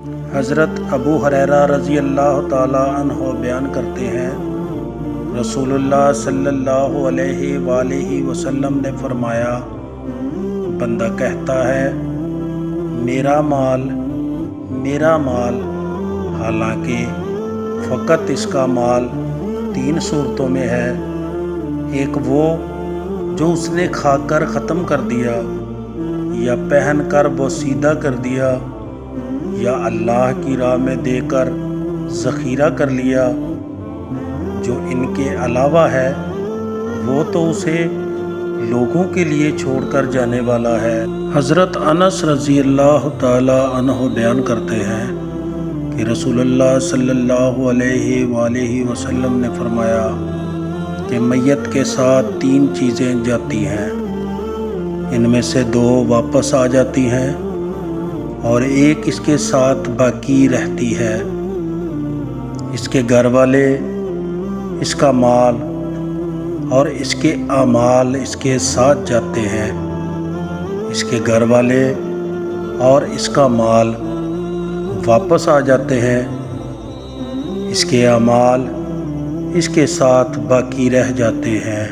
حضرت ابو ہریرہ رضی اللہ تعالیٰ عنہ بیان کرتے ہیں، رسول اللہ صلی اللہ علیہ وآلہ وسلم نے فرمایا، بندہ کہتا ہے میرا مال میرا مال، حالانکہ فقط اس کا مال 3 صورتوں میں ہے۔ ایک وہ جو اس نے کھا کر ختم کر دیا، یا پہن کر بوسیدہ کر دیا، یا اللہ کی راہ میں دے کر ذخیرہ کر لیا۔ جو ان کے علاوہ ہے وہ تو اسے لوگوں کے لیے چھوڑ کر جانے والا ہے۔ حضرت انس رضی اللہ تعالی عنہ بیان کرتے ہیں کہ رسول اللہ صلی اللہ علیہ وآلہ وسلم نے فرمایا کہ میت کے ساتھ 3 چیزیں جاتی ہیں، ان میں سے 2 واپس آ جاتی ہیں اور ایک اس کے ساتھ باقی رہتی ہے۔ اس کے گھر والے، اس کا مال اور اس کے اعمال اس کے ساتھ جاتے ہیں۔ اس کے گھر والے اور اس کا مال واپس آ جاتے ہیں، اس کے اعمال اس کے ساتھ باقی رہ جاتے ہیں۔